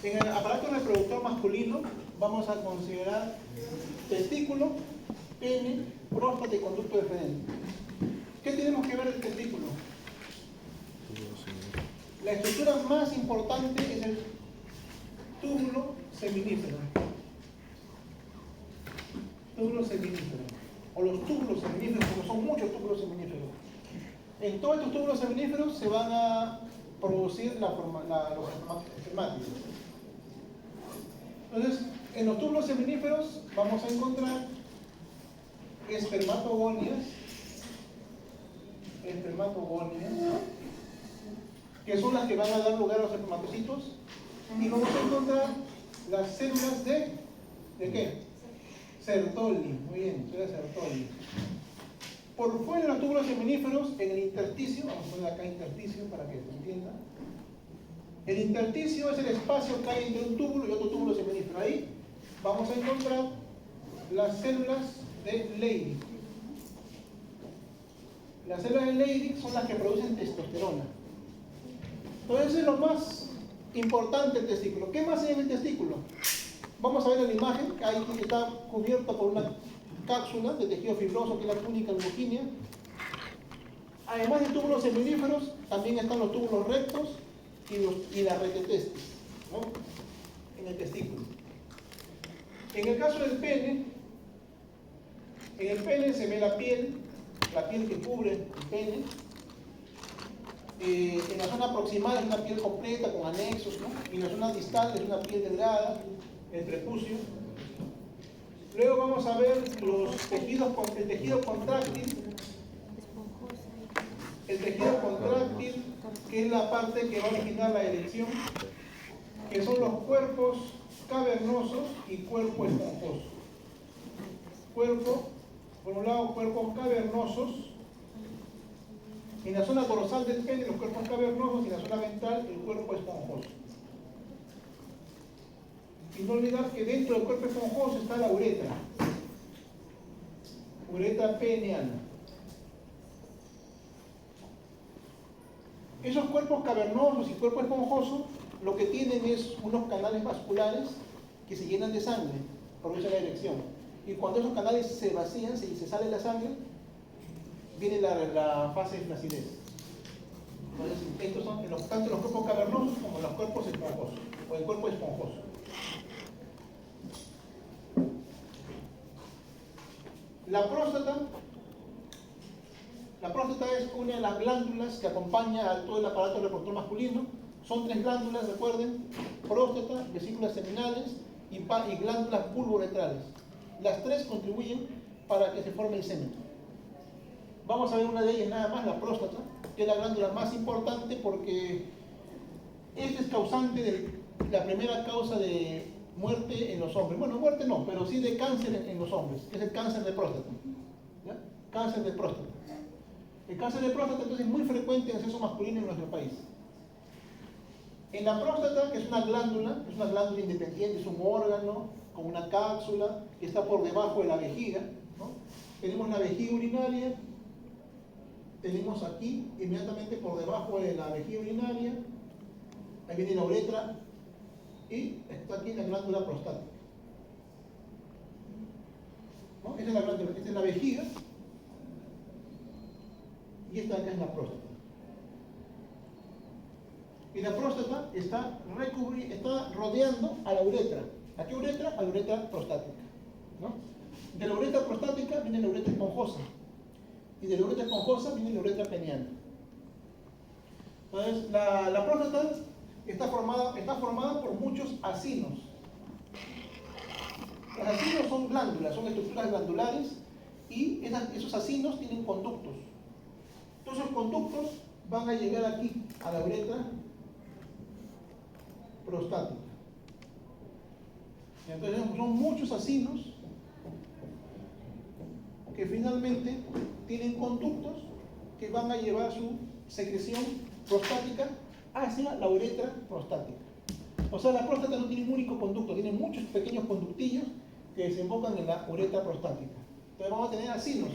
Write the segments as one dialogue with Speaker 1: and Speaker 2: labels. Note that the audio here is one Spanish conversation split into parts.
Speaker 1: En el aparato reproductor masculino vamos a considerar testículo, pene, próstata y conducto deferente. ¿Qué tenemos que ver del testículo? La estructura más importante es el túbulo seminífero. Túbulo seminífero. O los túbulos seminíferos, porque son muchos túbulos seminíferos. En todos estos túbulos seminíferos se van a producir los espermátidos. Entonces, en los túbulos seminíferos vamos a encontrar espermatogonias, que son las que van a dar lugar a los espermatocitos, y vamos a encontrar las células ¿de qué? Sertoli, muy bien, células Sertoli. Por fuera de los túbulos seminíferos, en el intersticio, vamos a poner acá intersticio para que se entienda. El intersticio es el espacio que hay entre un túbulo y otro túbulo seminífero. Ahí vamos a encontrar las células de Leydig. Las células de Leydig son las que producen testosterona. Entonces, eso es lo más importante del testículo. ¿Qué más hay en el testículo? Vamos a ver en la imagen que ahí está cubierto por una cápsula de tejido fibroso, que es la túnica albuginea. Además de túbulos seminíferos, también están los túbulos rectos y la retetestis, ¿no? En el testículo. En el caso del pene, en el pene se ve la piel que cubre el pene. En la zona proximal es una piel completa con anexos, ¿no? Y en la zona distal es una piel delgada, el prepucio. Luego vamos a ver el tejido contráctil. El tejido contráctil, que es la parte que va a originar la erección, que son los cuerpos cavernosos y cuerpo esponjoso. Por un lado, cuerpos cavernosos. En la zona dorsal del pene, los cuerpos cavernosos, y en la zona ventral, el cuerpo esponjoso. Y no olvidar que dentro del cuerpo esponjoso está la uretra. Uretra peneana. Esos cuerpos cavernosos y cuerpo esponjoso lo que tienen es unos canales vasculares que se llenan de sangre, produce la erección. Y cuando esos canales se vacían, se sale la sangre, viene la fase de flacidez. Entonces, estos son tanto los cuerpos cavernosos como los cuerpos esponjosos, o el cuerpo esponjoso. La próstata es una de las glándulas que acompaña a todo el aparato reproductor masculino. Son 3 glándulas, recuerden: próstata, vesículas seminales y glándulas pulvoretrales. Las 3 contribuyen para que se forme el semen. Vamos a ver una de ellas nada más, la próstata, que es la glándula más importante porque esta es causante de la primera causa de muerte en los hombres. Bueno, muerte no, pero sí de cáncer en los hombres, que es el cáncer de próstata. ¿Ya? Cáncer de próstata. El cáncer de próstata entonces es muy frecuente en el sexo masculino en nuestro país. En la próstata, que es una glándula independiente, es un órgano con una cápsula que está por debajo de la vejiga, ¿no? Tenemos la vejiga urinaria, tenemos aquí, inmediatamente por debajo de la vejiga urinaria, ahí viene la uretra, y está aquí la glándula prostática, ¿no? Esta es la glándula, esta es la vejiga, y esta acá es la próstata. Y la próstata está rodeando a la uretra. ¿A qué uretra? A la uretra prostática, ¿no? De la uretra prostática viene la uretra esponjosa. Y de la uretra esponjosa viene la uretra peneana. Entonces, la próstata está formada por muchos acinos. Los acinos son glándulas, son estructuras glandulares, y esos acinos tienen conductos. Todos esos conductos van a llegar aquí, a la uretra prostática. Entonces son muchos acinos que finalmente tienen conductos que van a llevar su secreción prostática hacia la uretra prostática. O sea, la próstata no tiene un único conducto, tiene muchos pequeños conductillos que desembocan en la uretra prostática. Entonces vamos a tener acinos.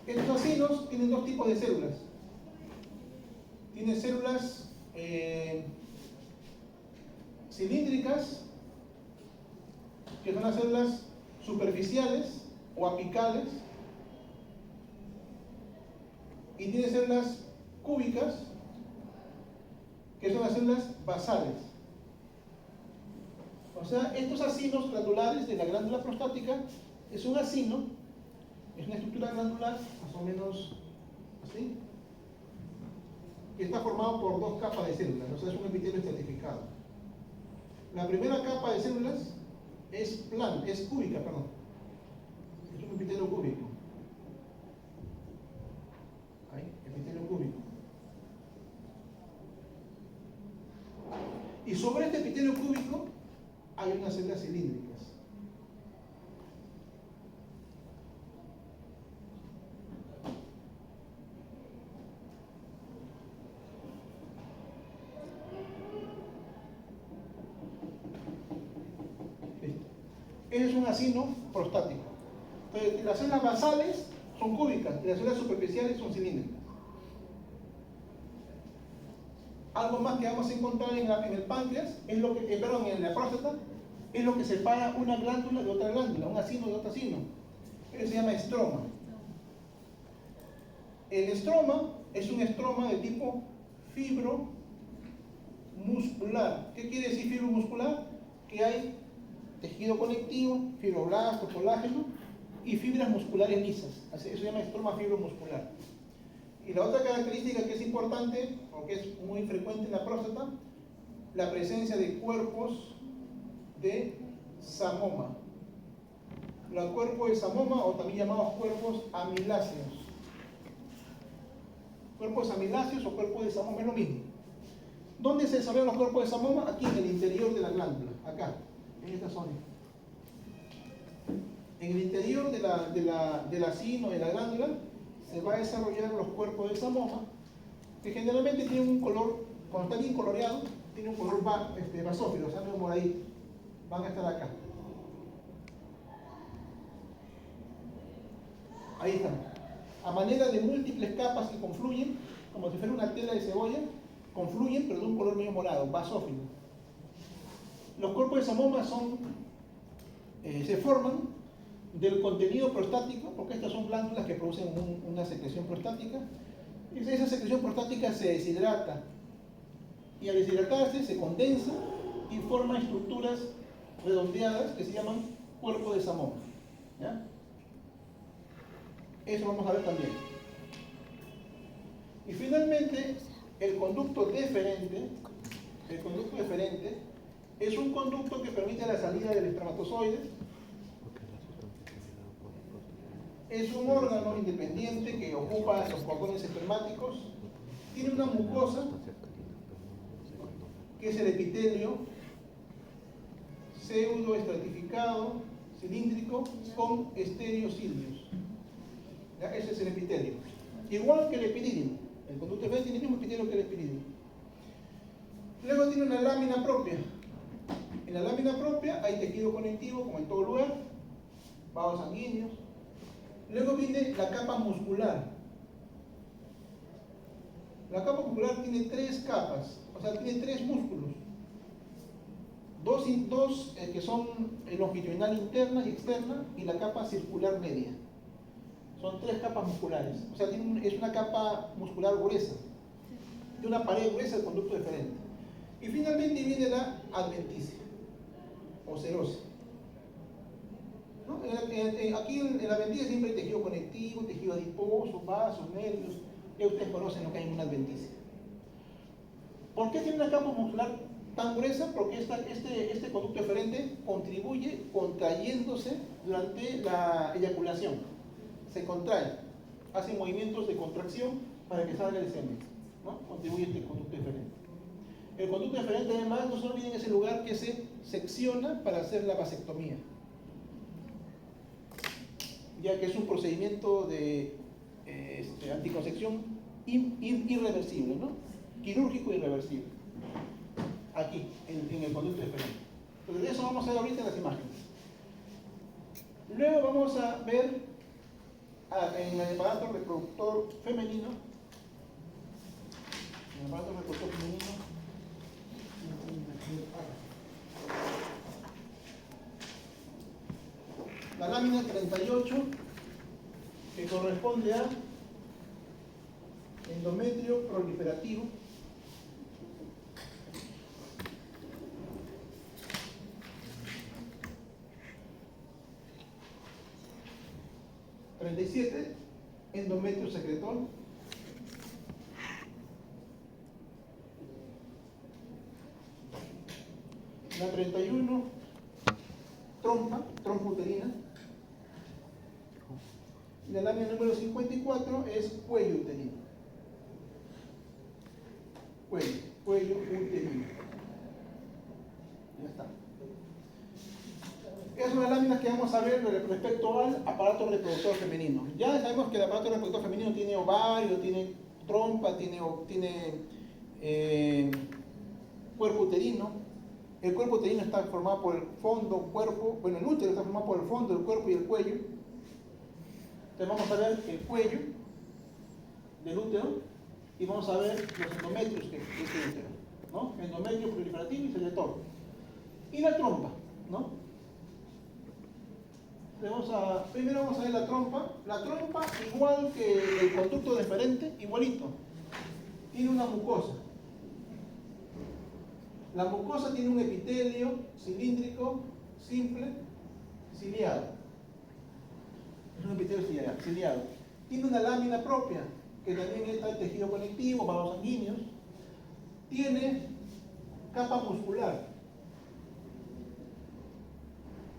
Speaker 1: Estos acinos tienen 2 tipos de células. Tienen células cilíndricas, que son las células superficiales o apicales, y tiene células cúbicas, que son las células basales. O sea, estos acinos glandulares de la glándula prostática es un acino, es una estructura glandular más o menos así, que está formado por dos capas de células, o sea, es un epitelio estratificado. La primera capa de células es cúbica, perdón. Es un epitelio cúbico. Ahí, epitelio cúbico. Y sobre este epitelio cúbico hay unas células cilíndricas. Ese es un acino prostático. Entonces, las células basales son cúbicas y las células superficiales son cilíndricas. Algo más que vamos a encontrar en el páncreas, es lo que, en la próstata, es lo que separa una glándula de otra glándula, un acino de otro acino. Eso se llama estroma. El estroma es un estroma de tipo fibromuscular. ¿Qué quiere decir fibromuscular? Que hay tejido conectivo, fibroblasto, colágeno y fibras musculares lisas. Eso se llama estroma fibromuscular. Y la otra característica que es importante, o que es muy frecuente en la próstata, la presencia de cuerpos de samoma. Los cuerpos de samoma, o también llamados cuerpos amiláceos. Cuerpos amiláceos o cuerpos de samoma es lo mismo. ¿Dónde se desarrollan los cuerpos de samoma? Aquí en el interior de la glándula, acá, en esta zona. En el interior del acino, de la glándula, se va a desarrollar los cuerpos de samoma, que generalmente tienen un color, cuando están bien coloreados, tienen un color basófilo, o sea, medio moradito. Van a estar acá. Ahí están. A manera de múltiples capas que confluyen, como si fuera una tela de cebolla, confluyen, pero de un color medio morado, basófilo. Los cuerpos de samoma se forman del contenido prostático, porque estas son glándulas que producen una secreción prostática. Y esa secreción prostática se deshidrata, y al deshidratarse se condensa y forma estructuras redondeadas que se llaman cuerpo de samoma. ¿Ya? Eso vamos a ver también. Y finalmente, el conducto deferente es un conducto que permite la salida del espermatozoide. Es un órgano independiente que ocupa los cordones espermáticos. Tiene una mucosa, que es el epitelio pseudoestratificado, cilíndrico, con estereocilios. Ese es el epitelio. Igual que el epididio. El conducto deferente tiene el mismo epitelio que el epididio. Luego tiene una lámina propia. En la lámina propia hay tejido conectivo, como en todo lugar, vasos sanguíneos. Luego viene la capa muscular. La capa muscular tiene tres capas, o sea, tiene tres músculos. Dos que son longitudinal interna y externa, y la capa circular media. Son tres capas musculares. O sea, es una capa muscular gruesa, de una pared gruesa del conducto deferente. Y finalmente viene la adventicia, o serosa. ¿No? Aquí en la adventicia siempre hay tejido conectivo, tejido adiposo, vasos, nervios. Ya ustedes conocen lo que hay en una adventicia. ¿Por qué tiene una capa muscular tan gruesa? Porque este conducto deferente contribuye contrayéndose durante la eyaculación. Se contrae, hace movimientos de contracción para que salga el semen, ¿no? Contribuye este conducto deferente. El conducto deferente, además, no solo viene en ese lugar que se secciona para hacer la vasectomía, ya que es un procedimiento de anticoncepción irreversible, ¿no? Quirúrgico irreversible, aquí, en el conducto deferente. Entonces, de eso vamos a ver ahorita en las imágenes. Luego vamos a ver en el aparato reproductor femenino. En el aparato reproductor femenino. la lámina 38, que corresponde a endometrio proliferativo. Endometrio secretor. La 31, trompa uterina. Y la lámina número 54 es cuello uterino. Cuello uterino. Ya está. Esas son las láminas que vamos a ver respecto al aparato reproductor femenino. Ya sabemos que el aparato reproductor femenino tiene ovario, tiene trompa, tiene cuerpo uterino. El cuerpo uterino está formado por el fondo, cuerpo, bueno, el útero está formado por el fondo, el cuerpo y el cuello. Entonces vamos a ver el cuello del útero y vamos a ver los endometrios que es el útero, ¿no? Endometrio proliferativo y secretor. Y la trompa, ¿no? Primero vamos a ver la trompa. La trompa, igual que el conducto deferente, igualito. Tiene una mucosa. La mucosa tiene un epitelio cilíndrico, simple, ciliado. Es un epitelio ciliado. Tiene una lámina propia, que también está el tejido conectivo, vasos sanguíneos. Tiene capa muscular.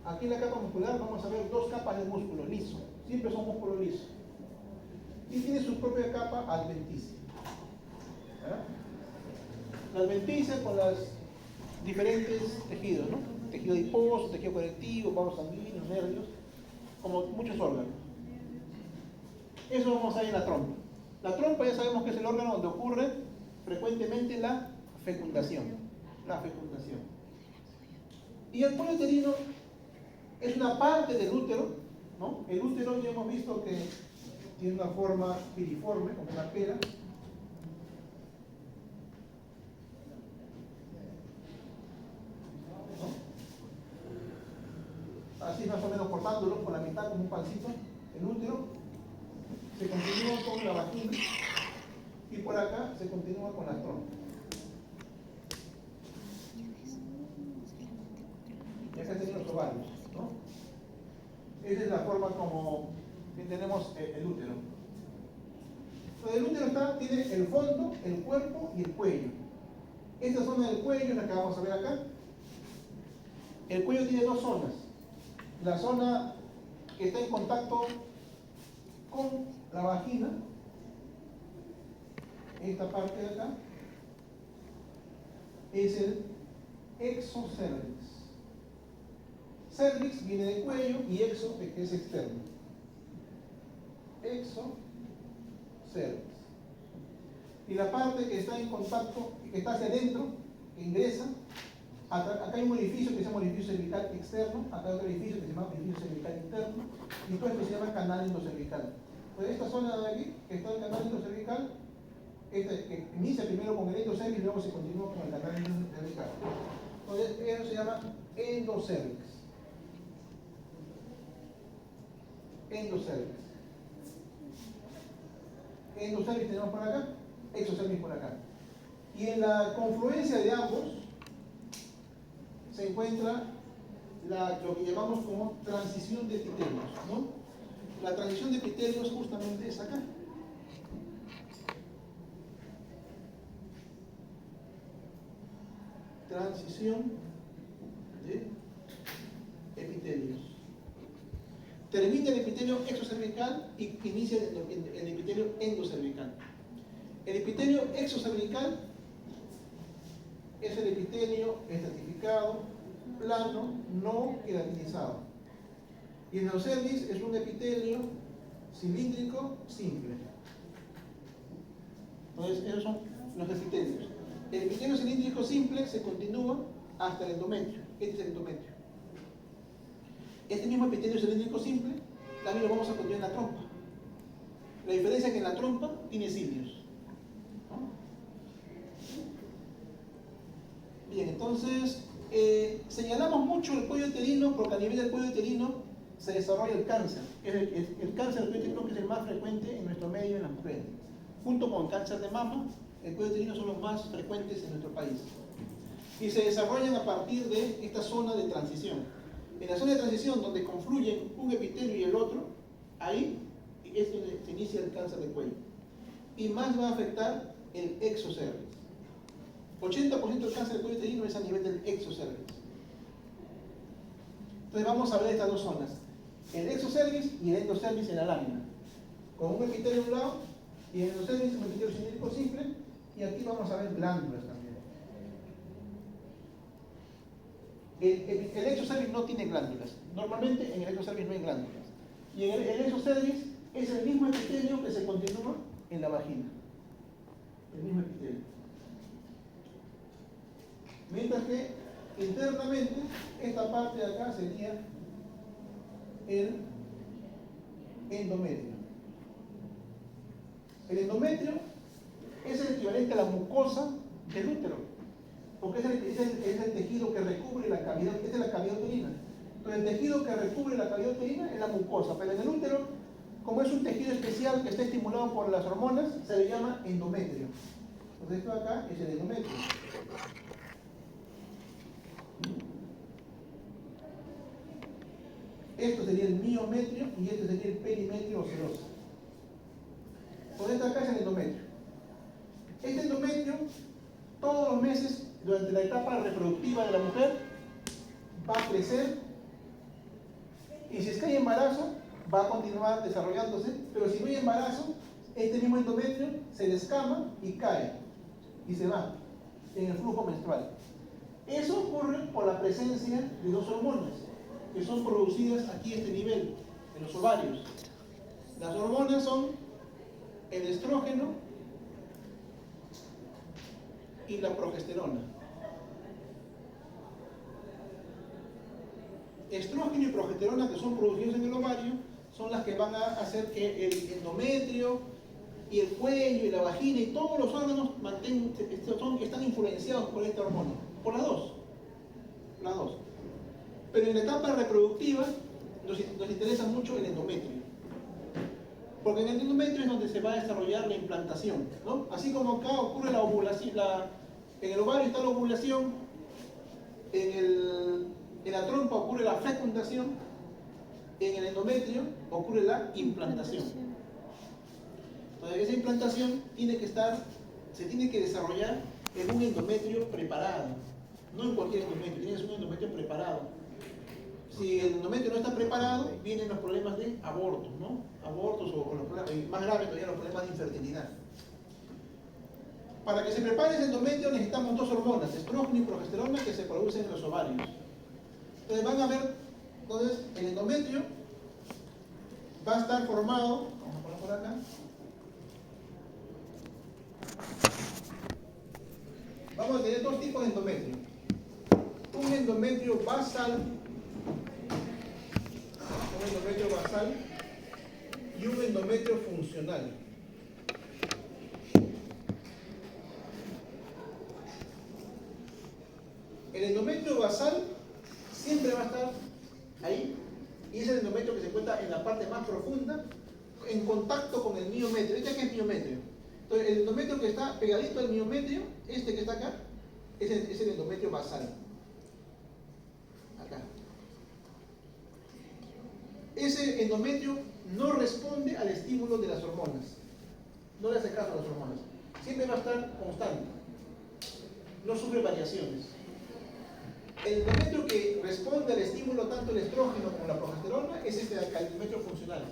Speaker 1: Aquí en la capa muscular vamos a ver dos capas de músculo liso. Siempre son músculos lisos. Y tiene su propia capa adventicia. La adventicia con los diferentes tejidos, ¿no? Tejido adiposo, tejido conectivo, vasos sanguíneos, nervios, como muchos órganos. Eso vamos a ver en la trompa. La trompa ya sabemos que es el órgano donde ocurre frecuentemente la fecundación. Y el cuello uterino es una parte del útero, ¿no? El útero ya hemos visto que tiene una forma piriforme, como una pera. Así más o menos cortándolo por la mitad como un pancito, el útero. Se continúa con la vagina y por acá se continúa con la trompa. Y acá tenemos los ovarios, ¿no? Esa es la forma como tenemos el útero. Entonces, el útero tiene el fondo, el cuerpo y el cuello. Esta zona del cuello es la que vamos a ver acá. El cuello tiene dos zonas. La zona que está en contacto con la vagina, esta parte de acá, es el exocervix. Cervix viene de cuello y exo que es externo. Exocervix. Y la parte que está en contacto, que está hacia adentro, que ingresa, acá hay un orificio que se llama orificio cervical externo, acá hay otro orificio que se llama orificio cervical interno, y todo esto se llama canal endocervical. Pues esta zona de aquí, que está el canal endocervical, que inicia primero con el endocervix y luego se continúa con el canal endocervical. Entonces, eso se llama endocervix. Endocervix. Endocervix tenemos por acá, exocervix por acá. Y en la confluencia de ambos se encuentra lo que llamamos como transición de epitelios, ¿no? La transición de epitelios justamente es acá. Transición de epitelios. Termina el epitelio exocervical y inicia el epitelio endocervical. El epitelio exocervical es el epitelio estratificado, plano, no queratinizado. Y el endocervix es un epitelio cilíndrico simple. Entonces, esos son los epitelios. El epitelio cilíndrico simple se continúa hasta el endometrio. Este es el endometrio. Este mismo epitelio cilíndrico simple también lo vamos a continuar en la trompa. La diferencia es que en la trompa tiene cilios, ¿no? Bien, entonces señalamos mucho el cuello uterino porque a nivel del cuello uterino se desarrolla el cáncer. El cáncer del cuello uterino, que es el más frecuente en nuestro medio en las mujeres. Junto con el cáncer de mama, el cuello uterino son los más frecuentes en nuestro país. Y se desarrollan a partir de esta zona de transición. En la zona de transición, donde confluyen un epitelio y el otro, ahí es donde se inicia el cáncer de cuello. Y más va a afectar el exocervix. 80% del cáncer de cuello uterino es a nivel del exocervix. Entonces vamos a ver estas dos zonas, el exocervix y el endocervix en la lámina, con un epitelio a un lado y el endocervix un epitelio cilíndrico simple, y aquí vamos a ver glándulas también. El exocervix no tiene glándulas, normalmente en el exocervix no hay glándulas, y en el exocervix es el mismo epitelio que se continúa en la vagina, el mismo epitelio. Mientras que internamente, esta parte de acá sería el endometrio. El endometrio es el equivalente a la mucosa del útero, porque es el tejido que recubre la cavidad, esta es la cavidad uterina. Entonces, el tejido que recubre la cavidad uterina es la mucosa, pero en el útero, como es un tejido especial que está estimulado por las hormonas, se le llama endometrio. Entonces, esto de acá es el endometrio. Esto sería el miometrio y este sería el perimetrio o serosa. Por esta acá es el endometrio. Este endometrio, todos los meses, durante la etapa reproductiva de la mujer, va a crecer, y si es que hay embarazo, va a continuar desarrollándose, pero si no hay embarazo, este mismo endometrio se descama y cae, y se va en el flujo menstrual. Eso ocurre por la presencia de dos hormonas, que son producidas aquí a este nivel, en los ovarios. Las hormonas son el estrógeno y la progesterona. Estrógeno y progesterona, que son producidos en el ovario, son las que van a hacer que el endometrio y el cuello y la vagina y todos los órganos están influenciados por esta hormona, por las dos. Pero en la etapa reproductiva nos interesa mucho el endometrio, porque en el endometrio es donde se va a desarrollar la implantación, ¿no? Así como acá ocurre la ovulación, en el ovario está la ovulación, en la trompa ocurre la fecundación, en el endometrio ocurre la implantación. Entonces, esa implantación se tiene que desarrollar en un endometrio preparado, no en cualquier endometrio, tienes un endometrio preparado. Si el endometrio no está preparado, vienen los problemas de abortos, ¿no? Abortos o los problemas, más graves todavía, los problemas de infertilidad. Para que se prepare ese endometrio necesitamos dos hormonas, estrógeno y progesterona, que se producen en los ovarios. Entonces van a ver, entonces el endometrio va a estar formado, vamos a poner por acá, vamos a tener dos tipos de endometrio. Un endometrio basal y un endometrio funcional. El endometrio basal siempre va a estar ahí, y es el endometrio que se encuentra en la parte más profunda, en contacto con el miometrio. ¿Este qué es miometrio? Entonces, el endometrio que está pegadito al miometrio, este que está acá, es el endometrio basal. Acá. Ese endometrio no responde al estímulo de las hormonas, no le hace caso a las hormonas, siempre va a estar constante, no sufre variaciones. El endometrio que responde al estímulo, tanto el estrógeno como la progesterona, es este de acá, el endometrio funcional.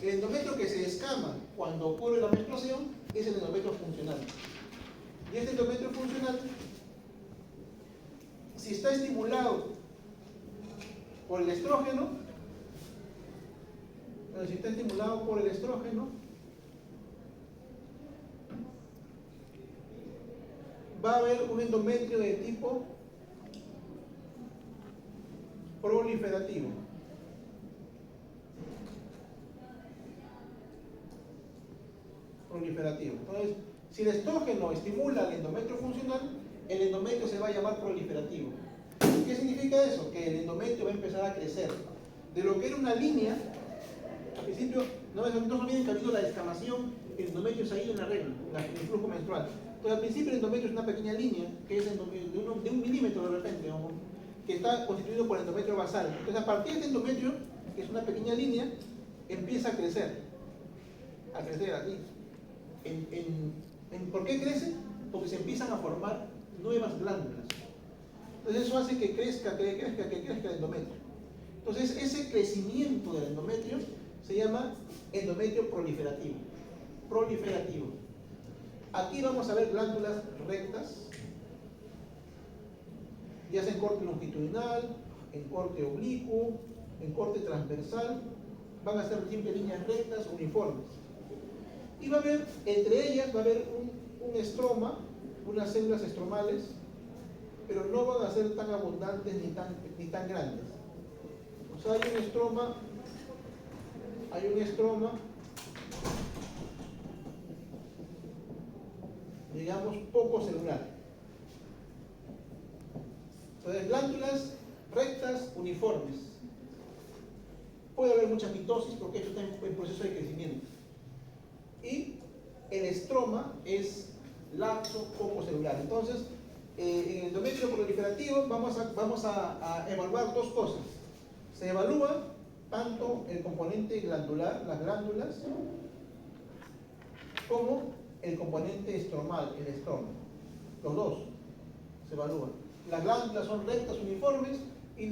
Speaker 1: El endometrio que se descama cuando ocurre la menstruación es el endometrio funcional. Y este endometrio funcional, si está estimulado por el estrógeno, va a haber un endometrio de tipo proliferativo. Entonces, si el estrógeno estimula el endometrio funcional, el endometrio se va a llamar proliferativo. ¿Qué significa eso? Que el endometrio va a empezar a crecer. de lo que era una línea. Al principio, no se olviden que ha habido la descamación, el endometrio se ha ido en la regla, en el flujo menstrual. Entonces, al principio el endometrio es una pequeña línea, que es de un milímetro de repente, que está constituido por el endometrio basal. Entonces, a partir de este endometrio, que es una pequeña línea, empieza a crecer aquí. ¿Por qué crece? Porque se empiezan a formar nuevas glándulas. Entonces eso hace que crezca el endometrio. Entonces ese crecimiento del endometrio se llama endometrio proliferativo. Proliferativo. Aquí vamos a ver glándulas rectas, ya sea en corte longitudinal, en corte oblicuo, en corte transversal. Van a ser siempre líneas rectas, uniformes. Y va a haber, entre ellas va a haber un estroma, unas células estromales, pero no van a ser tan abundantes ni tan grandes. O sea, hay un estroma, digamos, poco celular. Entonces, glándulas rectas, uniformes. Puede haber mucha mitosis porque esto está en proceso de crecimiento. Y el estroma es laxo, poco celular. Entonces, en el endometrio proliferativo vamos a evaluar dos cosas. Se evalúa tanto el componente glandular, las glándulas, como el componente estromal, el estroma. Los dos se evalúan. Las glándulas son rectas, uniformes, y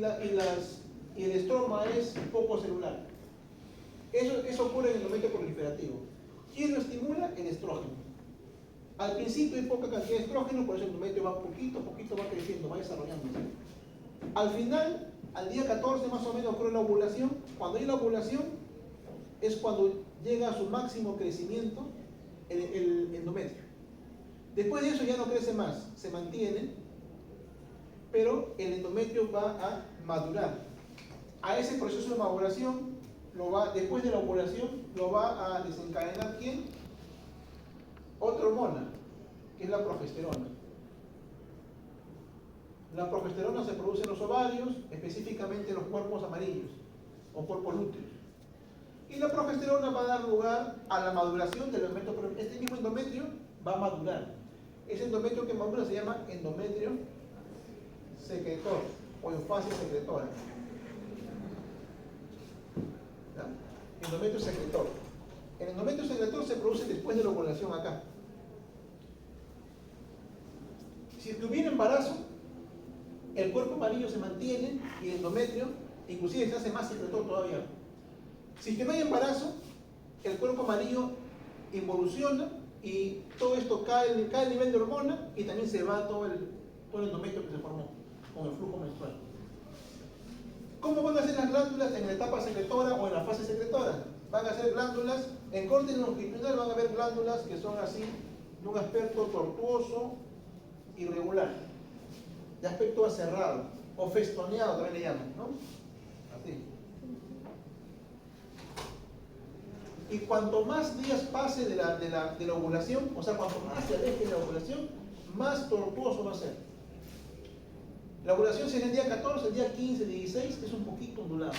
Speaker 1: el estroma es poco celular. Eso ocurre en el endometrio proliferativo. ¿Quién lo estimula? El estrógeno. Al principio hay poca cantidad de estrógeno, por eso el endometrio va poquito a poquito, va creciendo, va desarrollándose. Al final, al día 14 más o menos ocurre la ovulación. Cuando hay la ovulación es cuando llega a su máximo crecimiento el endometrio. Después de eso ya no crece más, se mantiene, pero el endometrio va a madurar. A ese proceso de maduración, después de la ovulación, lo va a desencadenar ¿quién? Otra hormona, que es la progesterona. La progesterona se produce en los ovarios, específicamente en los cuerpos amarillos o cuerpos lúteos. Y la progesterona va a dar lugar a la maduración del endometrio. Este mismo endometrio va a madurar. Ese endometrio que madura se llama endometrio secretor o en fase secretora. ¿Ya? Endometrio secretor. El endometrio secretor se produce después de la ovulación acá. Si hubiera embarazo, el cuerpo amarillo se mantiene y el endometrio inclusive se hace más secretor todavía. Si que no hay embarazo, el cuerpo amarillo involuciona y todo esto cae el nivel de hormona y también se va todo el endometrio que se formó con el flujo menstrual. ¿Cómo van a ser las glándulas en la etapa secretora o en la fase secretora? Van a ser glándulas, en corte longitudinal van a haber glándulas que son así, de un aspecto tortuoso, irregular, de aspecto aserrado, o festoneado también le llaman, ¿no? Así. Y cuanto más días pase de la ovulación, o sea, cuanto más se aleje de la ovulación, más tortuoso va a ser. La ovulación si es el día 14, el día 15, 16, es un poquito ondulado.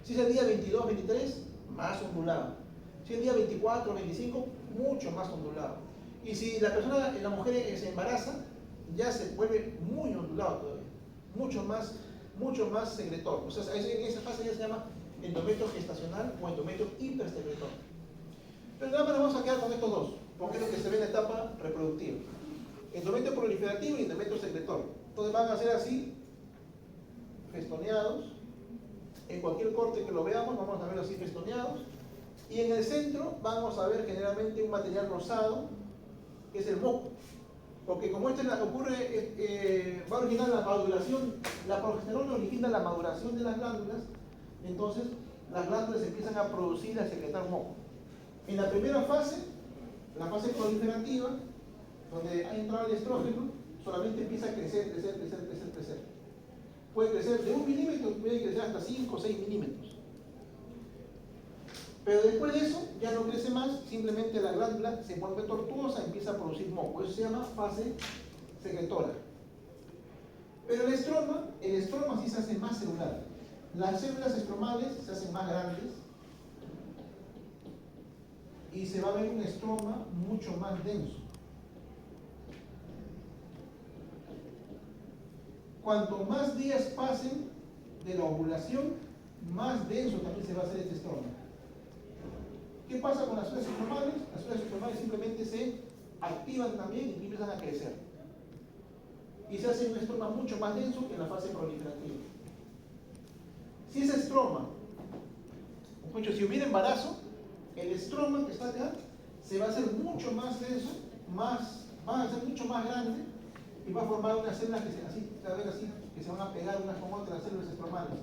Speaker 1: Si es el día 22, 23, más ondulado. Si es el día 24, 25, mucho más ondulado. Y si la mujer se embaraza, ya se vuelve muy ondulado todavía. Mucho más secretor. O sea, en esa fase ya se llama endometrio gestacional o endometrio hipersecretor. Pero nada más nos vamos a quedar con estos dos, porque es lo que se ve en la etapa reproductiva. Endometrio proliferativo y endometrio secretor. Entonces van a ser así, festoneados. En cualquier corte que lo veamos, vamos a ver así festoneados. Y en el centro vamos a ver generalmente un material rosado, que es el moco. Porque como va a originar la maduración, la progesterona origina la maduración de las glándulas, entonces las glándulas empiezan a producir, a secretar moco. En la primera fase, la fase proliferativa, donde ha entrado el estrógeno, solamente empieza a crecer. Puede crecer de 1 milímetro, puede crecer hasta 5 o 6 milímetros. Pero después de eso, ya no crece más, simplemente la glándula se vuelve tortuosa y empieza a producir moco. Eso se llama fase secretora. Pero el estroma sí se hace más celular. Las células estromales se hacen más grandes y se va a ver un estroma mucho más denso. Cuanto más días pasen de la ovulación, más denso también se va a hacer este estroma. ¿Qué pasa con las células estromales? Las células estromales simplemente se activan también y empiezan a crecer. Y se hace un estroma mucho más denso que en la fase proliferativa. Si ese estroma, si hubiera embarazo, el estroma que está acá se va a hacer mucho más denso, va a ser mucho más grande y va a formar unas células que se van a pegar unas con otras, las células estromales.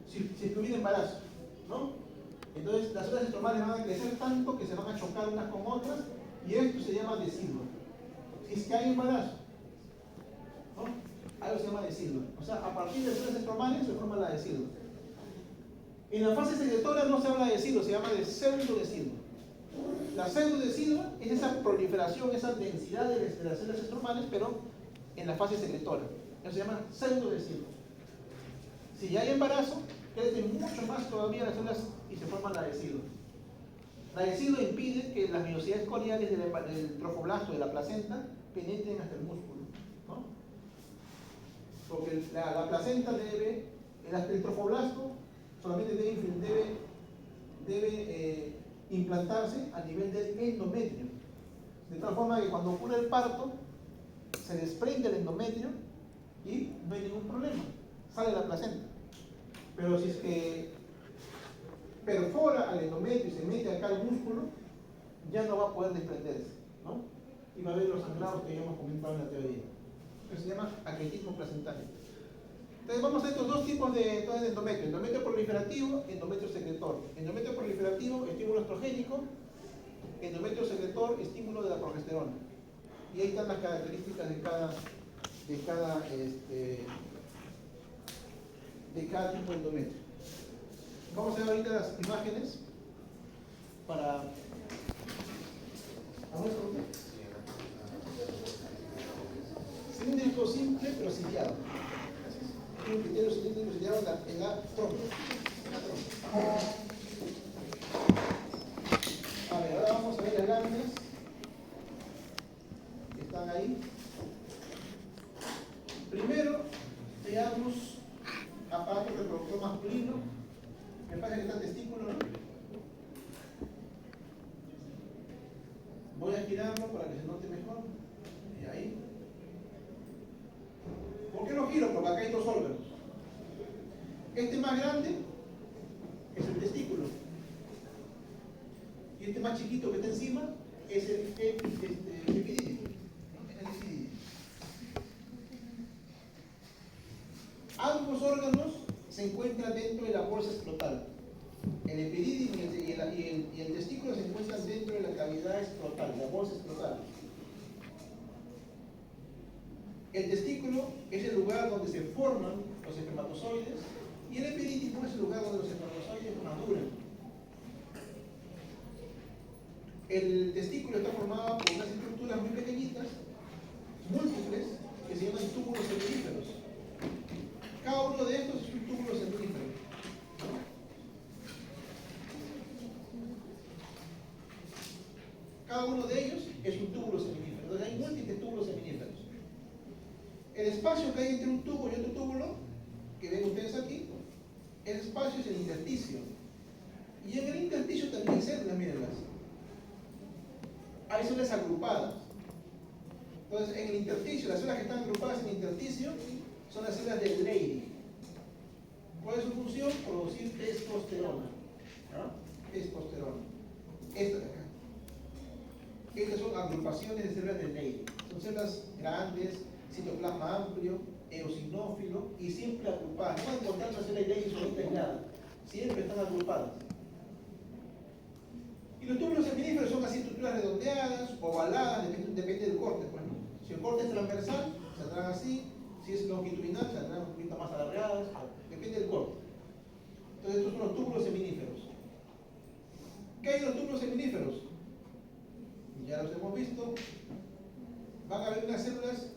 Speaker 1: Si hubiera embarazo, ¿no? Entonces las células estromales van a crecer tanto que se van a chocar unas con otras y esto se llama deciduo. Si es que hay embarazo, ¿no? Algo se llama deciduo. O sea, a partir de células estromales se forma la deciduo. En la fase secretora no se habla de deciduo, se llama de pseudodeciduo. La pseudodeciduo es esa proliferación, esa densidad de las células estromales, pero en la fase secretora. Eso se llama pseudodeciduo. Si ya hay embarazo, crecen mucho más todavía las células y se forma la deciduo. La deciduo impide que las vellosidades coriales del trofoblasto, de la placenta, penetren hasta el músculo, ¿no? Porque la placenta el trofoblasto solamente debe implantarse a nivel del endometrio. De tal forma que cuando ocurre el parto, se desprende el endometrio y no hay ningún problema, sale la placenta. Pero si es que perfora al endometrio y se mete acá al músculo, ya no va a poder desprenderse, ¿no? Y va a haber los sangrados que ya hemos comentado en la teoría. Eso se llama acretismo placentario. Entonces vamos a estos dos tipos de endometrio: endometrio proliferativo y endometrio secretor. Endometrio proliferativo, estímulo estrogénico; endometrio secretor, estímulo de la progesterona. Y ahí están las características de cada tipo de endometrio. Vamos a ver ahorita las imágenes para... ¿Vamos a ver? Cilíndrico simple pero ciliado. Un criterio cilíndrico ciliado en la trompa. A ver, ahora vamos a ver las láminas que están ahí. Primero, veamos aparato reproductor masculino. Me parece que está el testículo, ¿no? Voy a girarlo para que se note mejor. Y ahí. ¿Por qué lo giro? Porque acá hay dos órganos. Este más grande es el testículo. Y este más chiquito que está encima es el epidídimo. Ambos órganos se encuentran dentro de la bolsa escrotal. El epidídimo y el testículo se encuentran dentro de la cavidad escrotal, la bolsa escrotal. El testículo es el lugar donde se forman los espermatozoides y el epidídimo es el lugar donde los espermatozoides maduran. El testículo está formado por unas estructuras muy pequeñitas, múltiples, que se llaman túbulos seminíferos. Cada uno de estos es un túbulo seminífero. Cada uno de ellos es un túbulo seminífero. Entonces hay múltiples túbulos seminíferos. El espacio que hay entre un tubo y otro túbulo, que ven ustedes aquí, el espacio es el intersticio. Y en el intersticio también hay células, mírenlas. Hay células agrupadas. Entonces, en el intersticio, las células que están agrupadas en el intersticio son las células de Leydig. ¿Cuál es su función? Producir testosterona. ¿No? Testosterona. Esta de acá. Estas son agrupaciones de células de Leydig. Son células grandes, citoplasma amplio, eosinófilo y siempre agrupadas. No van a encontrar una célula de Leydig solita aislada. Siempre están agrupadas. Y los túbulos seminíferos son así estructuras redondeadas, ovaladas, depende del corte. Pues, ¿no? Si el corte es transversal, saldrán así. Si es longitudinal, saldrán un poquito más alargadas. Depende del corte. Entonces estos son los túbulos seminíferos. ¿Qué hay en los túbulos seminíferos? Ya los hemos visto. Van a haber unas células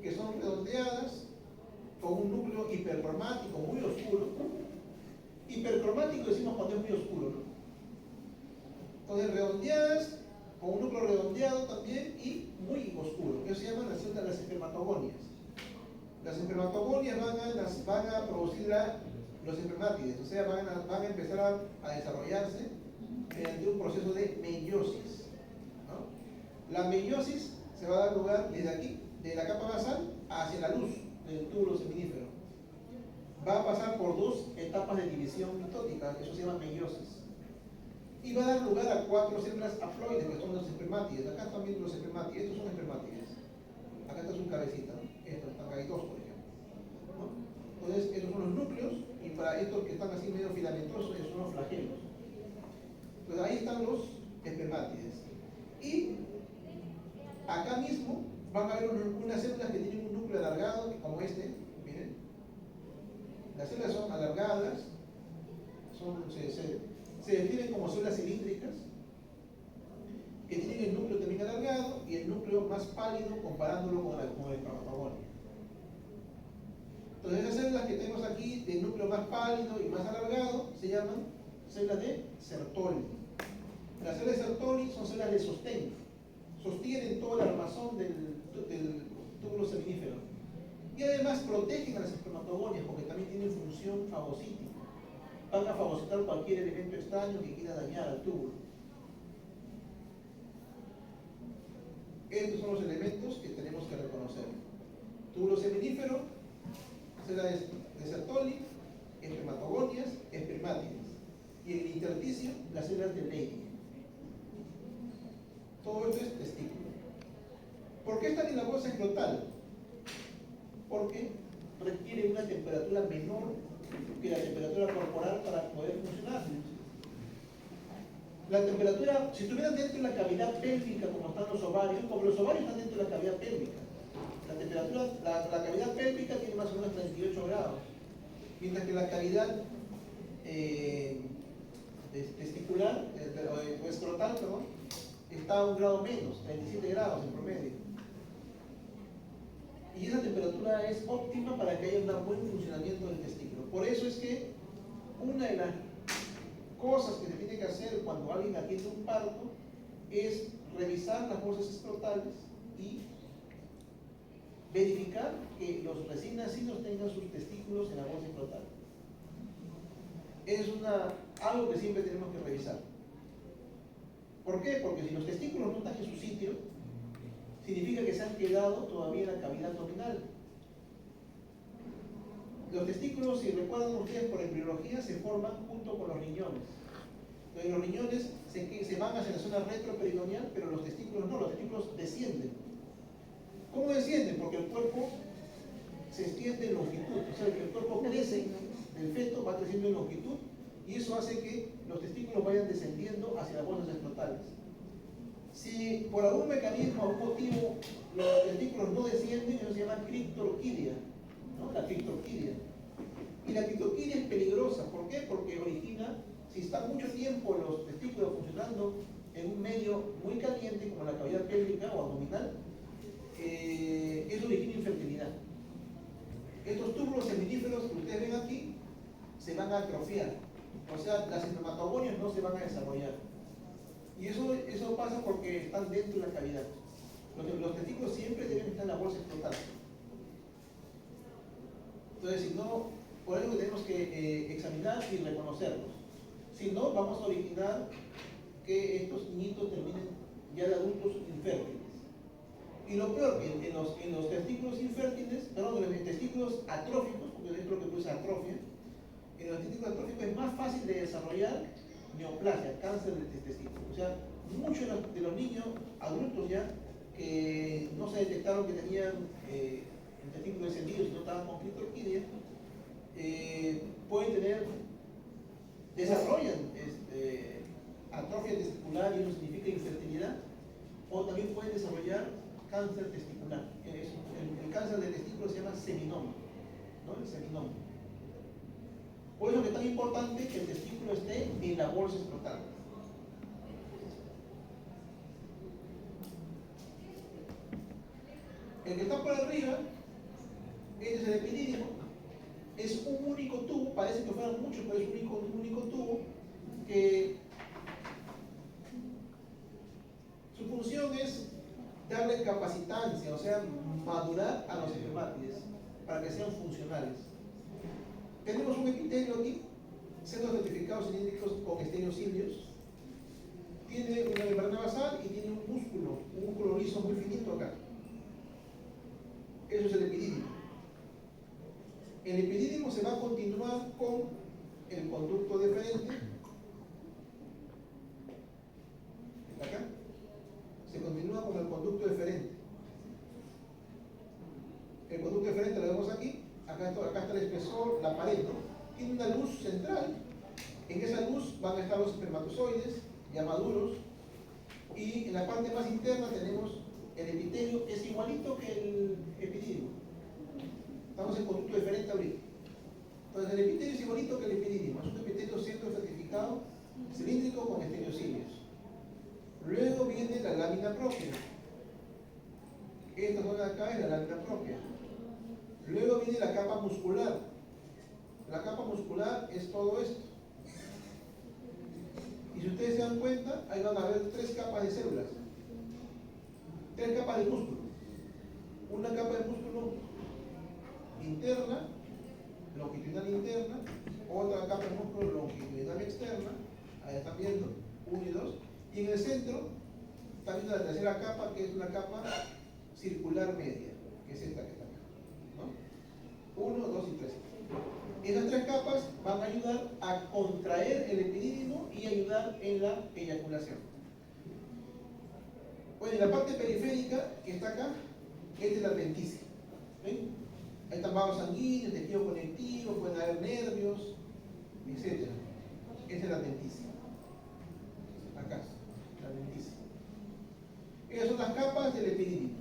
Speaker 1: que son redondeadas con un núcleo hipercromático muy oscuro. Hipercromático decimos cuando es muy oscuro, ¿no? Entonces redondeadas, con un núcleo redondeado también y muy oscuro. Eso se llaman las espermatogonias. Las espermatogonias van a producir los espermátides, o sea, van a empezar a desarrollarse mediante un proceso de meiosis, ¿no? La meiosis se va a dar lugar desde aquí, de la capa basal hacia la luz del túbulo seminífero. Va a pasar por dos etapas de división mitótica, eso se llama meiosis. Y va a dar lugar a 4 células haploides, que son los espermátides. Acá están viendo los espermátides, estos son espermátides. Acá está su cabecita, ¿no? Acá hay dos, por ejemplo, ¿no? Entonces, estos son los núcleos, y para estos que están así medio filamentosos, esos son los flagelos. Entonces, ahí están los espermátides. Y acá mismo van a haber unas células que tienen un núcleo alargado, como este, miren. Las células son alargadas, se definen como células cilíndricas, que tienen el núcleo también alargado y el núcleo más pálido comparándolo con el espermatogonio. Entonces esas células que tenemos aquí del núcleo más pálido y más alargado se llaman células de Sertoli. Las células de Sertoli son células de sostén, sostienen todo el armazón del túbulo seminífero y además protegen a las espermatogonias porque también tienen función fagocítica. Van a fagocitar cualquier elemento extraño que quiera dañar al túbulo. Estos son los elementos que tenemos que reconocer. Túbulo seminífero, células de Sertoli, espermatogonias, espermátides. Y en el intersticio, las células de Leydig. Todo esto es testículo. ¿Por qué están en la bolsa escrotal? Porque requiere una temperatura menor que la temperatura corporal para poder funcionar. La temperatura, si estuvieran dentro de la cavidad pélvica como están los ovarios, como los ovarios están dentro de la cavidad pélvica, la temperatura, la cavidad pélvica tiene más o menos 38 grados, mientras que la cavidad testicular, o escrotal, perdón, está a un grado menos, 37 grados en promedio. Y esa temperatura es óptima para que haya un buen funcionamiento del testículo. Por eso es que una de las cosas que se tiene que hacer cuando alguien atiende un parto es revisar las bolsas escrotales y verificar que los recién nacidos tengan sus testículos en la bolsa escrotal. Es algo que siempre tenemos que revisar. ¿Por qué? Porque si los testículos no están en su sitio, significa que se han quedado todavía en la cavidad abdominal. Los testículos, si recuerdan ustedes por embriología, se forman junto con los riñones. Entonces, los riñones se van hacia la zona retroperitoneal, pero los testículos no, los testículos descienden. ¿Cómo descienden? Porque el cuerpo se extiende en longitud, o sea, que el cuerpo crece, el feto va creciendo en longitud, y eso hace que los testículos vayan descendiendo hacia las bolsas escrotales. Si por algún mecanismo, algún motivo, los testículos no descienden, eso se llama criptorquidia, ¿no? La criptorquidia. Y la criptorquidia es peligrosa. ¿Por qué? Porque origina, si están mucho tiempo los testículos funcionando en un medio muy caliente, como la cavidad pélvica o abdominal, eso origina infertilidad. Estos túbulos seminíferos que ustedes ven aquí se van a atrofiar. O sea, las espermatogonias no se van a desarrollar. Y eso pasa porque están dentro de la cavidad. Los testículos siempre deben estar en la bolsa escrotal. Entonces, si no, por eso tenemos que examinar y reconocerlos. Si no, vamos a originar que estos niños terminen ya de adultos infértiles. Y lo peor, en los testículos infértiles, perdón, en los testículos atróficos, porque es lo que produce atrofia, en los testículos atróficos es más fácil de desarrollar neoplasia, cáncer de testículo. O sea, muchos de los niños adultos ya que no se detectaron que tenían el testículo descendido, si no estaban con criptorquidia, pueden desarrollan atrofia testicular, y eso significa infertilidad, o también pueden desarrollar cáncer testicular. El cáncer de testículo se llama seminoma, ¿no? El seminoma. Por eso que es tan importante que el testículo esté en la bolsa escrotal. El que está por arriba, este es el epidídimo, es un único tubo, parece que fueran muchos, pero es un único tubo que su función es darle capacitancia, o sea, madurar a los espermátides para que sean funcionales. Tenemos un epitelio aquí, senos retificados cilíndricos con estereocilios. Tiene una membrana basal y tiene un músculo liso muy finito acá. Eso es el epidídimo. El epidídimo se va a continuar con el conducto deferente. Acá. Se continúa con el conducto deferente. El conducto deferente lo vemos aquí. Acá está el espesor, la pared, ¿no? Tiene una luz central. En esa luz van a estar los espermatozoides ya maduros. Y en la parte más interna tenemos el epitelio, es igualito que el epidídimo. Estamos en conducto diferente ahorita. Entonces el epitelio es igualito que el epidídimo. Es un epitelio centroestratificado cilíndrico con estereocilios. Luego viene la lámina propia. Esta zona de acá es la lámina propia. Luego viene la capa muscular. La capa muscular es todo esto. Y si ustedes se dan cuenta, ahí van a ver 3 capas de células. 3 capas de músculo. Una capa de músculo interna, longitudinal interna, otra capa de músculo longitudinal externa, ahí están viendo, 1 y 2, y en el centro está viendo la tercera capa, que es una capa circular media, que es esta que está acá, ¿no? 1, 2 y 3. Esas 3 capas van a ayudar a contraer el epidídimo y ayudar en la eyaculación. Bueno, y la parte periférica que está acá es de la adventicia. ¿Ven? Ahí están vasos sanguíneos, tejido conectivo, pueden haber nervios, etc. Esa es la adventicia. Acá, la adventicia. Esas son las capas del epidídimo.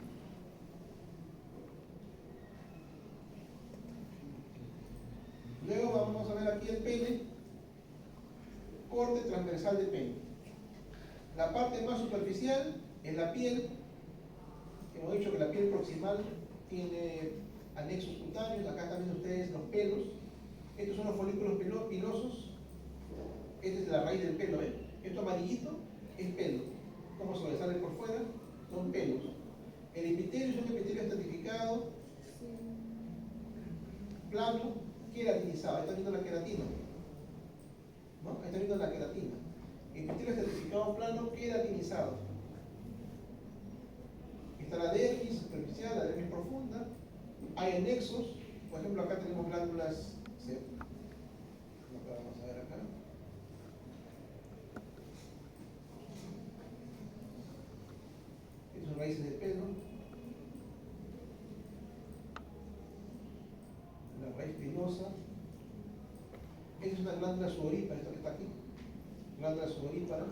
Speaker 1: Luego vamos a ver aquí el pene, corte transversal del pene. La parte más superficial es la piel. Hemos dicho que la piel proximal tiene anexos cutáneos. Acá están viendo ustedes los pelos. Estos son los folículos pilosos. Esta es la raíz del pelo, ¿eh? Esto amarillito es pelo. Como sobresale por fuera, son pelos. El epitelio es un epitelio estratificado, plano, queratinizado. Ahí está viendo la queratina, ¿no? Ahí está viendo la queratina. Epitelio estratificado plano, queratinizado. Está la dermis superficial, la dermis profunda. Hay anexos. Por ejemplo, acá tenemos glándulas. Vamos a ver acá. Estas son raíces de pelo. La raíz pilosa. Esta es una glándula sudorípara, esta que está aquí. Glándula sudorípara.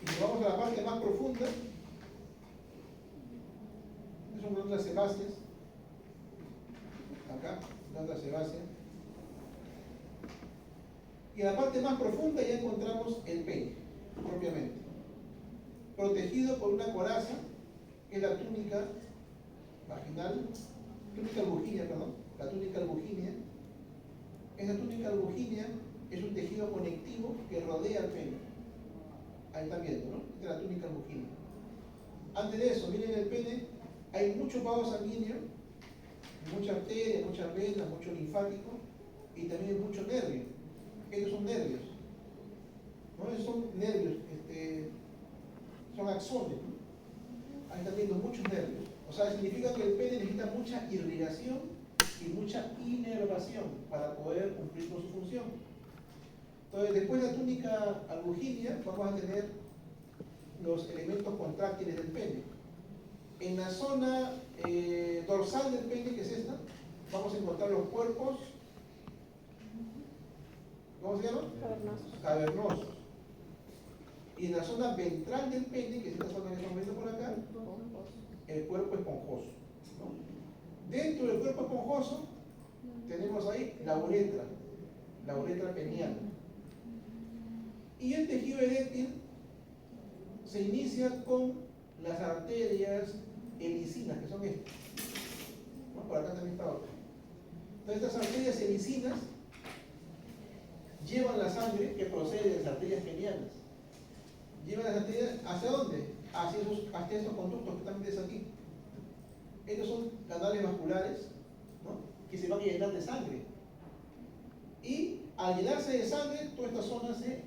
Speaker 1: Y si vamos a la parte más profunda, son glándulas sebáceas. Acá, glándulas sebáceas. Y en la parte más profunda ya encontramos el pene, propiamente. Protegido por una coraza, que es la túnica vaginal, túnica albuginea, perdón, la túnica albuginea. Esa túnica albuginea es un tejido conectivo que rodea el pene. Ahí están viendo, ¿no? Esta es la túnica albuginea. Antes de eso, miren el pene, hay muchos vasos sanguíneos, mucha arteria, muchas venas, mucho linfático y también mucho nervio. Estos son nervios, ¿no? Esos son nervios, son axones, ¿no? Ahí están viendo muchos nervios. O sea, significa que el pene necesita mucha irrigación y mucha inervación para poder cumplir con su función. Entonces, después de la túnica albuginea, vamos a tener los elementos contráctiles del pene. En la zona dorsal del pene, que es esta, vamos a encontrar los cuerpos, ¿cómo se llaman?
Speaker 2: Cavernosos.
Speaker 1: Cavernosos. Y en la zona ventral del pene, que es esta zona que estamos viendo por acá, el cuerpo esponjoso, ¿no? Dentro del cuerpo esponjoso tenemos ahí la uretra peniana. Y el tejido eréctil se inicia con las arterias helicinas, que son estas. ¿no? Por acá también está otra. Entonces estas arterias semicinas llevan la sangre que procede de las arterias penianas. Llevan las arterias ¿hacia dónde? Hacia estos conductos que están metidos aquí. Estos son canales vasculares, ¿no? Que se van a llenar de sangre. Y al llenarse de sangre, toda esta zona se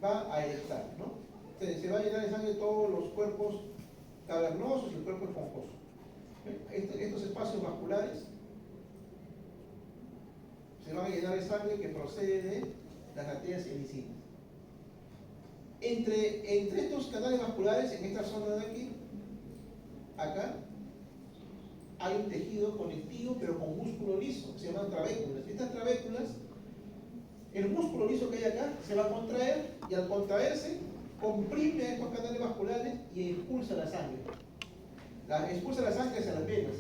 Speaker 1: va a erectar, ¿no? Se va a llenar de sangre todos los cuerpos cavernosos y el cuerpo esponjoso. Estos espacios vasculares se van a llenar de sangre que procede de las arterias semicinas. Entre estos canales vasculares, en esta zona de aquí, acá, hay un tejido conectivo, pero con músculo liso, que se llaman trabéculas. Estas trabéculas, el músculo liso que hay acá, se va a contraer, y al contraerse, comprime a estos canales vasculares y expulsa la sangre. Expulsa la sangre hacia las venas.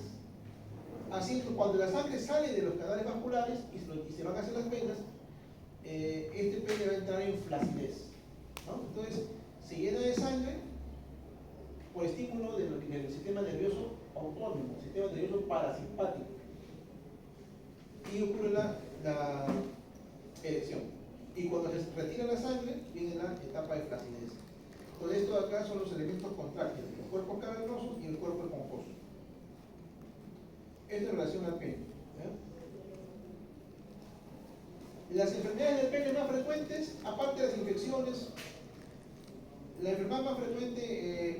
Speaker 1: Así que cuando la sangre sale de los canales vasculares y se van hacia las venas, este pene va a entrar en flacidez, ¿no? Entonces, se llena de sangre por estímulo del sistema nervioso autónomo, sistema nervioso parasimpático, y ocurre la erección. Y cuando se retira la sangre, viene la etapa de flacidez. Entonces, esto de acá son los elementos contráctiles, los cuerpos cavernosos y el cuerpo esponjoso. Esto en relación al pene. Las enfermedades del pene más frecuentes, aparte de las infecciones, la enfermedad más frecuente,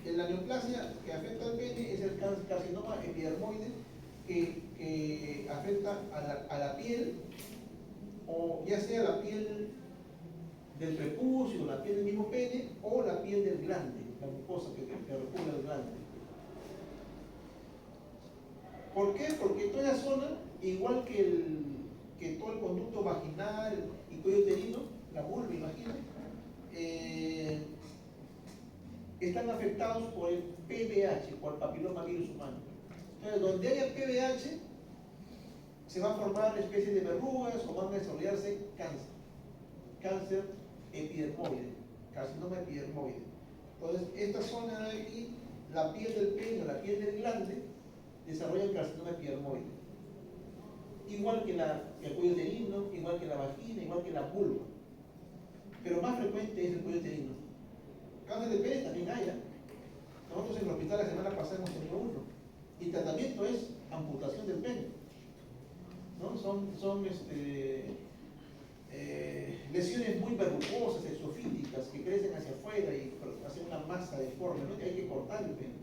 Speaker 1: la neoplasia que afecta al pene es el carcinoma epidermoide, que afecta a la piel, o ya sea la piel del prepucio, la piel del mismo pene, o la piel del glande, la mucosa que recubre el glande. ¿Por qué? Porque toda la zona, igual que todo el conducto vaginal y cuello uterino, la vulva, imagina, están afectados por el PVH, por el papilomavirus humano. Entonces, donde haya PVH, se va a formar una especie de verrugas o van a desarrollarse cáncer epidermoide, carcinoma epidermoide. Entonces, esta zona de aquí, la piel del pene o la piel del glande, desarrolla el carcinoma epidermoide. Igual que el cuello uterino, igual que la vagina, igual que la vulva. Pero más frecuente es el cuello uterino. Cáncer de pene también hay. Nosotros en el hospital la semana pasada hemos tenido uno. Y el tratamiento es amputación del pene, ¿no? Son lesiones muy verrucosas, exofíticas, que crecen hacia afuera y hacen una masa deforme, ¿no? Que hay que cortar el pene.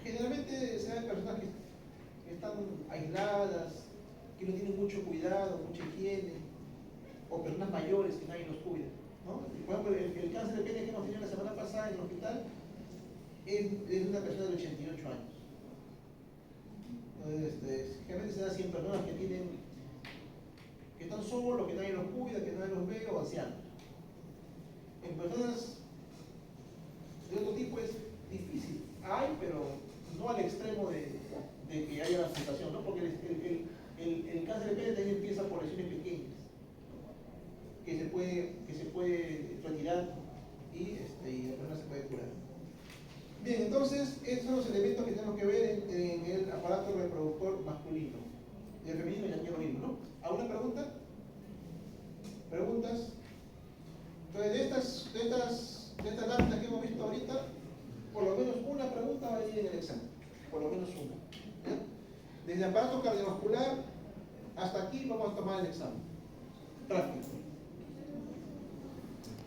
Speaker 1: Generalmente se dan personas que están aisladas, que no tienen mucho cuidado, mucha higiene, o personas mayores que nadie los cuida, ¿no? Por ejemplo, el cáncer de pene que hemos tenido la semana pasada en el hospital es una persona de 88 años. Entonces, generalmente se da 100 personas que están solos, que nadie los cuida, que nadie los ve, o ancianos. En personas de otro tipo es difícil. Hay, pero no al extremo de que haya la amputación, ¿no? Porque el cáncer de pene también empieza por lesiones pequeñas que se puede retirar y la persona se puede curar. Bien, entonces estos son los elementos que tenemos que ver en el aparato reproductor masculino. Y el femenino ya quiero oírlo, ¿no? ¿Alguna pregunta? ¿Preguntas? Entonces, de estas láminas que hemos visto ahorita, por lo menos una pregunta va a ir en el examen. Por lo menos una. ¿Ya? Desde el aparato cardiovascular hasta aquí vamos a tomar el examen práctico.